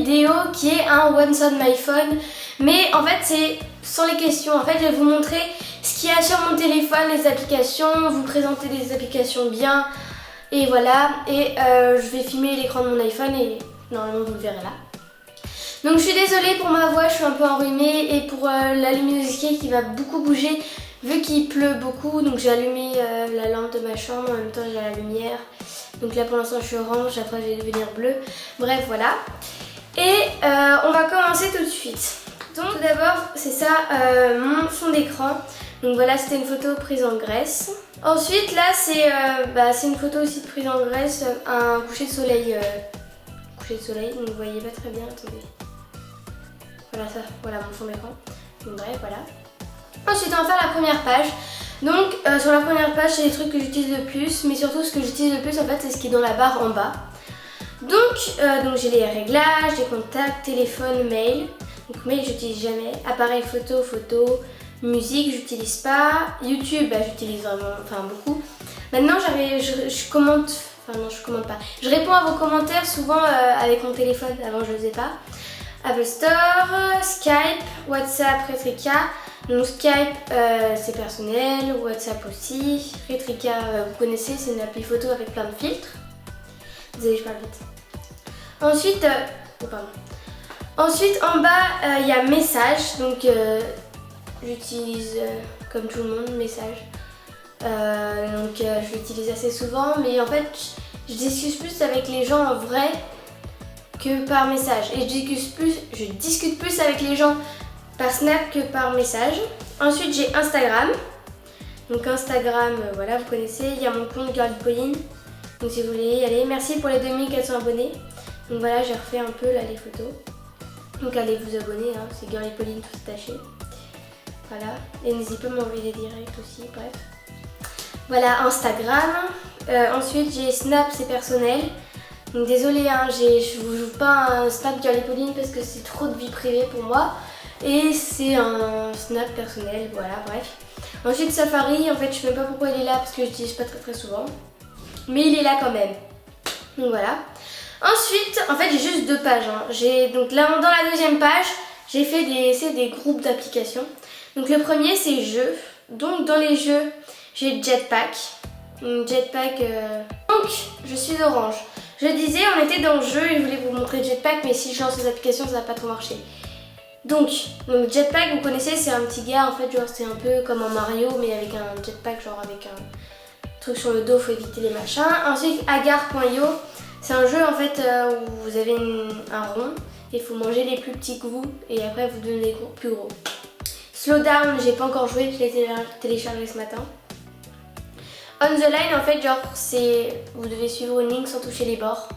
vidéo qui est un What's on my phone. Mais en fait c'est sans les questions. En fait je vais vous montrer ce qu'il y a sur mon téléphone, les applications, vous présenter des applications bien. Et voilà, et je vais filmer l'écran de mon iPhone et normalement vous le verrez là. Donc je suis désolée pour ma voix, je suis un peu enrhumée et pour la luminosité qui va beaucoup bouger vu qu'il pleut beaucoup. Donc j'ai allumé la lampe de ma chambre, en même temps j'ai la lumière. Donc là pour l'instant je suis orange, après je vais devenir bleue. Bref voilà. Et on va commencer tout de suite. Donc tout d'abord c'est ça mon fond d'écran. Donc voilà, c'était une photo prise en Grèce. Ensuite là c'est une photo aussi de prise en Grèce, un coucher de soleil. Donc vous voyez pas très bien, attendez. Voilà ça, voilà mon fond d'écran. Donc bref, voilà. Ensuite on va faire la première page. Donc sur la première page c'est les trucs que j'utilise le plus, mais surtout ce que j'utilise le plus en fait c'est ce qui est dans la barre en bas. Donc j'ai les réglages, les contacts, téléphone, mail. Donc mail j'utilise jamais, appareil photo, musique j'utilise pas, YouTube j'utilise vraiment, enfin beaucoup. Maintenant je commente, enfin non je commente pas, je réponds à vos commentaires souvent avec mon téléphone, avant je le faisais pas. Apple Store, Skype, WhatsApp, Retrika. Donc Skype c'est personnel, WhatsApp aussi. Retrika vous connaissez, c'est une appli photo avec plein de filtres. Désolée je parle vite. Ensuite, Ensuite en bas il y a messages, donc j'utilise comme tout le monde message. Je l'utilise assez souvent, mais en fait je discute plus avec les gens en vrai que par message. Et je discute plus avec les gens par Snap que par message. Ensuite j'ai Instagram. Donc Instagram, voilà vous connaissez, il y a mon compte Girly Pauline. Donc si vous voulez y aller, merci pour les 2400 abonnés. Donc voilà j'ai refait un peu là les photos. Donc allez vous abonner, hein, c'est Girly Pauline tout attaché. Voilà, et n'hésitez pas à m'envoyer des directs aussi, bref. Voilà Instagram. Ensuite j'ai Snap, c'est personnel. Donc désolée, hein, je vous joue pas un Snap Girly Pauline parce que c'est trop de vie privée pour moi. Et c'est un Snap personnel, voilà, bref. Ensuite Safari, en fait je sais même pas pourquoi il est là parce que je l'utilise pas très souvent. Mais il est là quand même. Donc voilà. Ensuite, en fait j'ai juste deux pages. Hein. Donc là dans la deuxième page, j'ai fait des groupes d'applications. Donc le premier c'est jeux. Donc dans les jeux, j'ai Jetpack. Jetpack. Donc je suis orange. Je disais, on était dans le jeu et je voulais vous montrer Jetpack, mais si je lance ces applications, ça va pas trop marcher. Donc Jetpack, vous connaissez, c'est un petit gars en fait, genre c'est un peu comme un Mario, mais avec un jetpack, genre avec un truc sur le dos, faut éviter les machins. Ensuite, agar.io, c'est un jeu en fait où vous avez un rond et il faut manger les plus petits que vous et après vous donnez les plus gros. Slowdown, j'ai pas encore joué, je l'ai téléchargé ce matin. On the line, en fait, genre, vous devez suivre une ligne sans toucher les bords.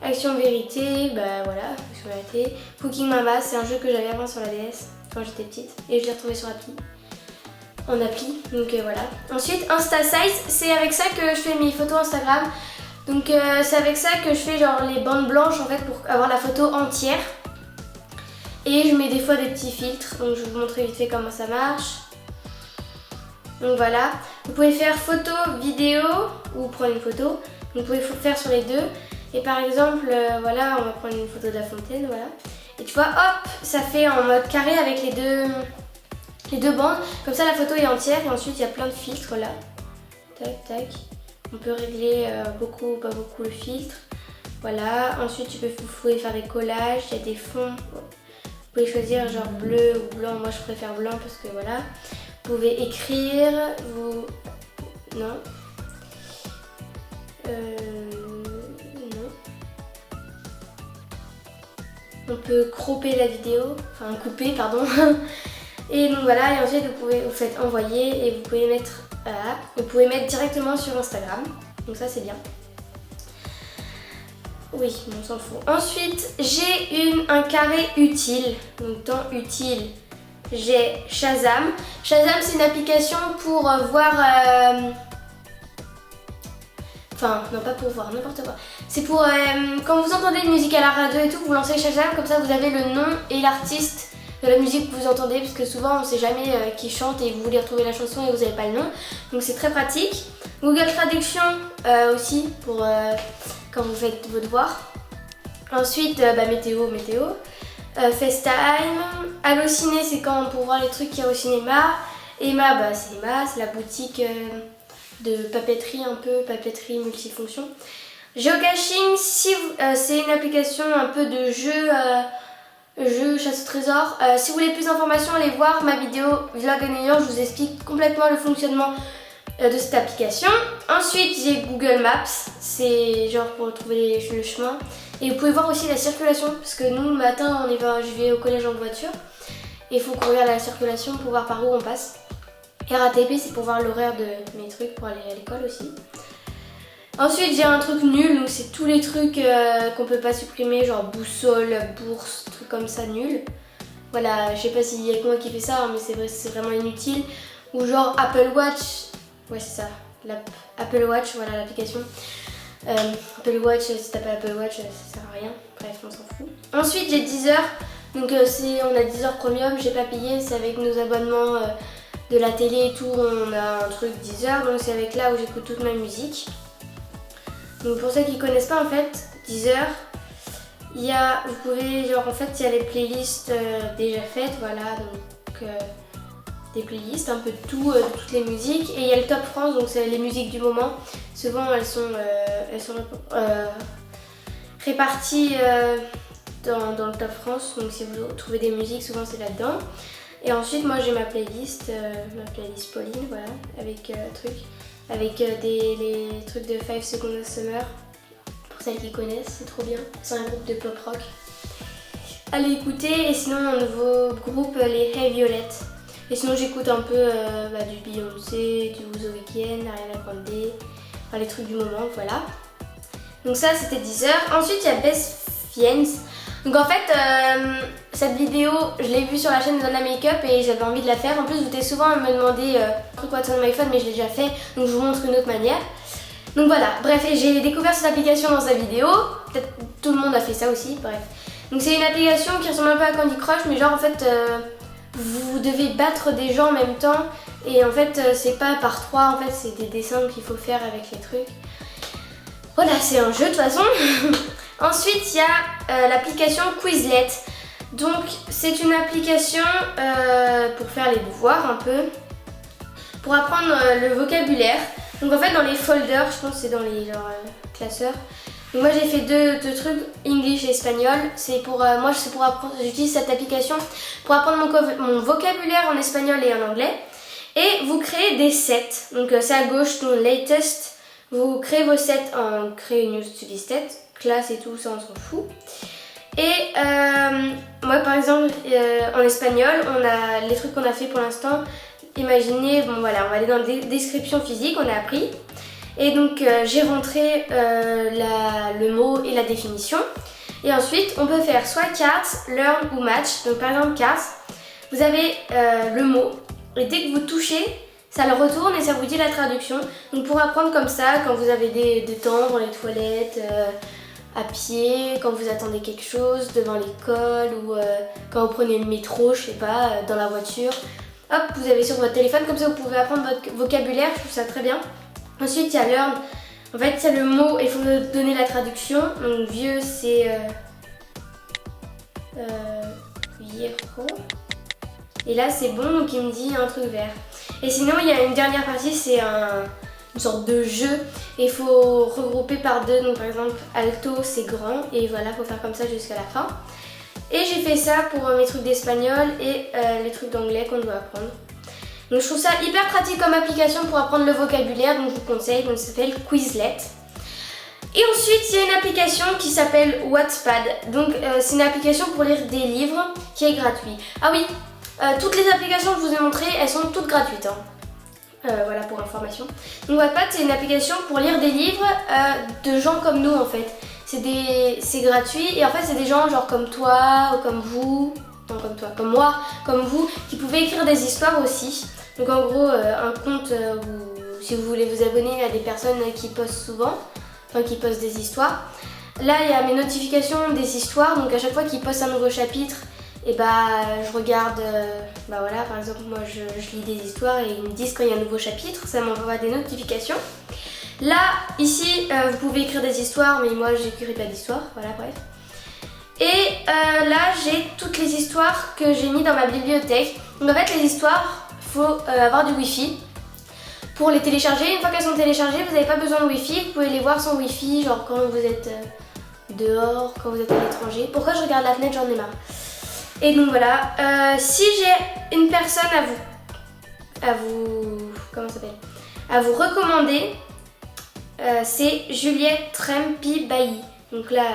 Action vérité, bah voilà, action vérité. Cooking Mama, c'est un jeu que j'avais avant sur la DS quand j'étais petite et je l'ai retrouvé sur appli. En appli, donc voilà. Ensuite, InstaSize, c'est avec ça que je fais mes photos Instagram. Donc c'est avec ça que je fais genre les bandes blanches en fait pour avoir la photo entière. Et je mets des fois des petits filtres, donc je vais vous montrer vite fait comment ça marche. Donc voilà, vous pouvez faire photo, vidéo ou prendre une photo. Vous pouvez faire sur les deux. Et par exemple, voilà, on va prendre une photo de la fontaine, voilà. Et tu vois, hop, ça fait en mode carré avec les deux bandes. Comme ça, la photo est entière et ensuite il y a plein de filtres là. Tac, tac. On peut régler beaucoup ou pas beaucoup le filtre. Voilà, ensuite vous pouvez faire des collages, il y a des fonds. Vous pouvez choisir genre bleu ou blanc, moi je préfère blanc parce que voilà. Vous pouvez écrire, non. Non. On peut cropper la vidéo, enfin couper pardon. Et donc voilà, et ensuite vous faites envoyer et vous pouvez mettre directement sur Instagram. Donc ça c'est bien. Oui, on s'en fout. Ensuite, j'ai un carré utile. Donc dans utile, j'ai Shazam. Shazam, c'est une application pour voir... Enfin, non pas pour voir, n'importe quoi. C'est pour... quand vous entendez une musique à la radio et tout, vous lancez Shazam, comme ça vous avez le nom et l'artiste de la musique que vous entendez. Parce que souvent, on ne sait jamais qui chante et vous voulez retrouver la chanson et vous n'avez pas le nom. Donc c'est très pratique. Google Traduction aussi, pour quand vous faites vos devoirs. Ensuite, météo. FaceTime. Allociné, c'est quand pour voir les trucs qu'il y a au cinéma. Emma, c'est la boutique de papeterie, un peu papeterie multifonction. Geocaching, c'est une application un peu de jeu chasse au trésor. Si vous voulez plus d'informations, allez voir ma vidéo Vlog en ayant, je vous explique complètement le fonctionnement de cette application. Ensuite, j'ai Google Maps, c'est genre pour trouver le chemin. Et vous pouvez voir aussi la circulation, parce que nous, le matin, je vais au collège en voiture. Et il faut qu'on regarde la circulation pour voir par où on passe. RATP, c'est pour voir l'horaire de mes trucs pour aller à l'école aussi. Ensuite, j'ai un truc nul, donc c'est tous les trucs qu'on peut pas supprimer, genre boussole, bourse, trucs comme ça, nul. Voilà, je sais pas s'il y a que moi qui fait ça, mais c'est vrai, c'est vraiment inutile. Ou genre Apple Watch, ouais c'est ça, Apple Watch, voilà l'application. Apple Watch, si t'as pas Apple Watch, ça sert à rien, bref, on s'en fout. Ensuite, j'ai Deezer, donc on a Deezer Premium, j'ai pas payé, c'est avec nos abonnements de la télé et tout, on a un truc Deezer, donc c'est avec là où j'écoute toute ma musique. Donc pour ceux qui connaissent pas en fait, Deezer, il y a les playlists déjà faites, voilà, donc des playlists, un peu de tout, de toutes les musiques. Et il y a le Top France, donc c'est les musiques du moment. Souvent elles sont réparties dans le Top France, donc si vous trouvez des musiques, souvent c'est là-dedans. Et ensuite moi j'ai ma playlist Pauline, voilà, avec les trucs de 5 Seconds of Summer. Pour celles qui connaissent, c'est trop bien. C'est un groupe de pop rock. Allez écouter. Et sinon un nouveau groupe, les Hey Violet. Et sinon j'écoute un peu du Beyoncé, du The Weeknd, Ariana Grande, les trucs du moment, voilà. Donc ça c'était Deezer. Ensuite il y a Best Fiends. Donc en fait cette vidéo je l'ai vue sur la chaîne de Donna Makeup et j'avais envie de la faire. En plus vous étiez souvent à me demander What's on my phone, mais je l'ai déjà fait, donc je vous montre une autre manière. Donc voilà, bref, j'ai découvert cette application dans sa vidéo. Peut-être tout le monde a fait ça aussi, bref. Donc c'est une application qui ressemble un peu à Candy Crush, mais genre en fait vous devez battre des gens en même temps. Et en fait c'est pas par 3, en fait c'est des dessins qu'il faut faire avec les trucs. Voilà, c'est un jeu de toute façon. Ensuite il y a l'application Quizlet. Donc c'est une application pour faire les devoirs un peu, pour apprendre le vocabulaire. Donc en fait dans les folders, je pense que c'est dans les classeurs. Donc moi j'ai fait deux trucs, English et espagnol. C'est pour apprendre, j'utilise cette application pour apprendre mon vocabulaire en espagnol et en anglais. Et vous créez des sets. Donc c'est à gauche, donc latest. Vous créez vos sets en créer new study set, classe et tout ça on s'en fout. Et moi par exemple en espagnol, on a les trucs qu'on a fait pour l'instant. Imaginez, bon voilà, on va aller dans la description physique, on a appris. Et donc j'ai rentré le mot et la définition. Et ensuite on peut faire soit cards, learn ou match. Donc par exemple cards, vous avez le mot et dès que vous touchez, ça le retourne et ça vous dit la traduction. Donc pour apprendre comme ça, quand vous avez des temps dans les toilettes, à pied, quand vous attendez quelque chose, devant l'école ou quand vous prenez le métro, je sais pas, dans la voiture. Hop, vous avez sur votre téléphone, comme ça vous pouvez apprendre votre vocabulaire, je trouve ça très bien. Ensuite il y a learn, en fait c'est le mot et il faut donner la traduction. Donc vieux c'est viejo. Et là c'est bon, donc il me dit un truc vert. Et sinon il y a une dernière partie, c'est une sorte de jeu et il faut regrouper par deux. Donc par exemple alto c'est grand et voilà, il faut faire comme ça jusqu'à la fin. Et j'ai fait ça pour mes trucs d'espagnol et les trucs d'anglais qu'on doit apprendre. Donc je trouve ça hyper pratique comme application pour apprendre le vocabulaire, donc je vous conseille, donc ça s'appelle Quizlet. Et ensuite il y a une application qui s'appelle Wattpad. Donc c'est une application pour lire des livres qui est gratuite. Ah oui, toutes les applications que je vous ai montrées, elles sont toutes gratuites. Voilà pour information. Donc Wattpad c'est une application pour lire des livres de gens comme nous en fait. C'est gratuit et en fait c'est des gens genre comme toi ou comme vous, non comme toi, comme moi, comme vous, qui pouvaient écrire des histoires aussi. Donc en gros un compte où si vous voulez vous abonner à des personnes qui postent souvent, enfin qui postent des histoires. Là il y a mes notifications des histoires, donc à chaque fois qu'ils postent un nouveau chapitre, et je regarde, voilà par exemple moi je lis des histoires et ils me disent quand il y a un nouveau chapitre, ça m'envoie des notifications. Là, ici, vous pouvez écrire des histoires, mais moi j'écrirai pas d'histoire, voilà bref. Et là j'ai toutes les histoires que j'ai mis dans ma bibliothèque. Donc en fait les histoires, il faut avoir du wifi pour les télécharger. Une fois qu'elles sont téléchargées, vous n'avez pas besoin de wifi, vous pouvez les voir sans wifi, genre quand vous êtes dehors, quand vous êtes à l'étranger. Pourquoi je regarde la fenêtre, j'en ai marre. Et donc voilà, si j'ai une personne à vous recommander, c'est Juliette Trempi-Bailly. Donc là,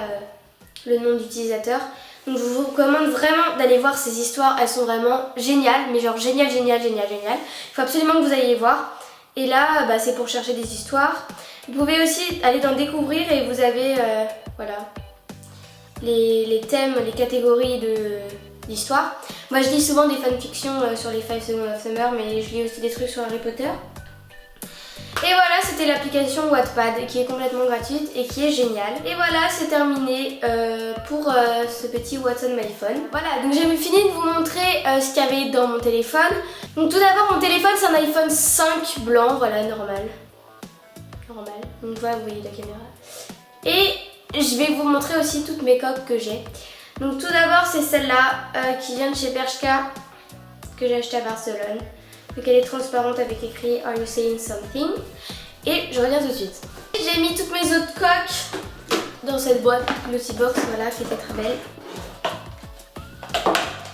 le nom d'utilisateur. Donc je vous recommande vraiment d'aller voir ces histoires, elles sont vraiment géniales, mais genre génial. Il faut absolument que vous alliez les voir. Et là, c'est pour chercher des histoires. Vous pouvez aussi aller dans Découvrir et vous avez voilà, les thèmes, les catégories d'histoire. Moi je lis souvent des fanfictions sur les 5 Seconds of Summer, mais je lis aussi des trucs sur Harry Potter. Et voilà, c'était l'application Wattpad qui est complètement gratuite et qui est géniale. Et voilà, c'est terminé pour ce petit What's on my phone. Voilà, donc j'ai fini de vous montrer ce qu'il y avait dans mon téléphone. Donc tout d'abord, mon téléphone c'est un iPhone 5 blanc, voilà, normal. Donc voilà, vous voyez la caméra. Et je vais vous montrer aussi toutes mes coques que j'ai. Donc tout d'abord, c'est celle-là qui vient de chez Bershka, que j'ai acheté à Barcelone. Donc elle est transparente avec écrit Are you saying something? Et je reviens tout de suite. J'ai mis toutes mes autres coques dans cette boîte, Glossy Box, voilà, qui était très belle.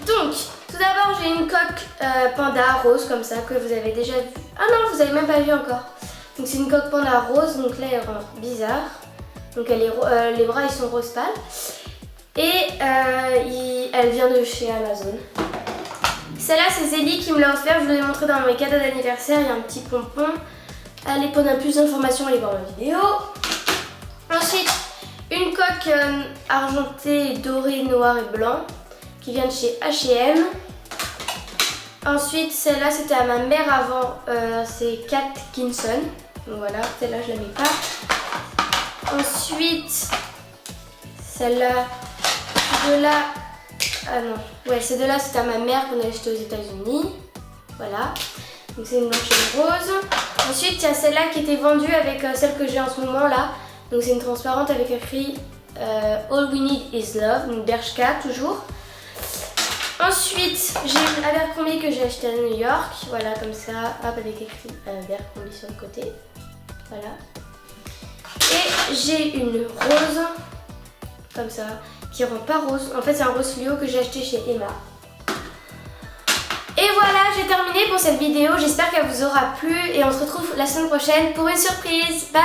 Donc, tout d'abord j'ai une coque panda rose comme ça que vous avez déjà vu. Ah non, vous avez même pas vu encore. Donc c'est une coque panda rose, donc là elle rend bizarre. Donc elle est, les bras ils sont rose pâle. Et elle vient de chez Amazon. Celle-là c'est Zélie qui me l'a offert, je vous l'ai montré dans mes cadeaux d'anniversaire, il y a un petit pompon. Allez, pour plus d'informations, allez voir ma vidéo. Ensuite, une coque argentée, dorée, noir et blanc qui vient de chez H&M. Ensuite, celle-là c'était à ma mère avant, c'est Kat Kinson. Donc voilà, celle-là je la mets pas. Ensuite, celle-là, celle-là, ah non, ouais, ces deux-là c'était à ma mère qu'on a acheté aux États-Unis. Voilà, donc c'est une blanche et une rose. Ensuite, il y a celle-là qui était vendue avec celle que j'ai en ce moment là. Donc c'est une transparente avec écrit All We Need Is Love, donc Bershka toujours. Ensuite, j'ai une Abercrombie que j'ai acheté à New York, voilà comme ça, hop, avec écrit Abercrombie sur le côté, voilà. Et j'ai une rose, comme ça, qui rend pas rose, en fait c'est un rose fluo que j'ai acheté chez Emma. Et voilà, j'ai terminé pour cette vidéo, j'espère qu'elle vous aura plu et on se retrouve la semaine prochaine pour une surprise, bye!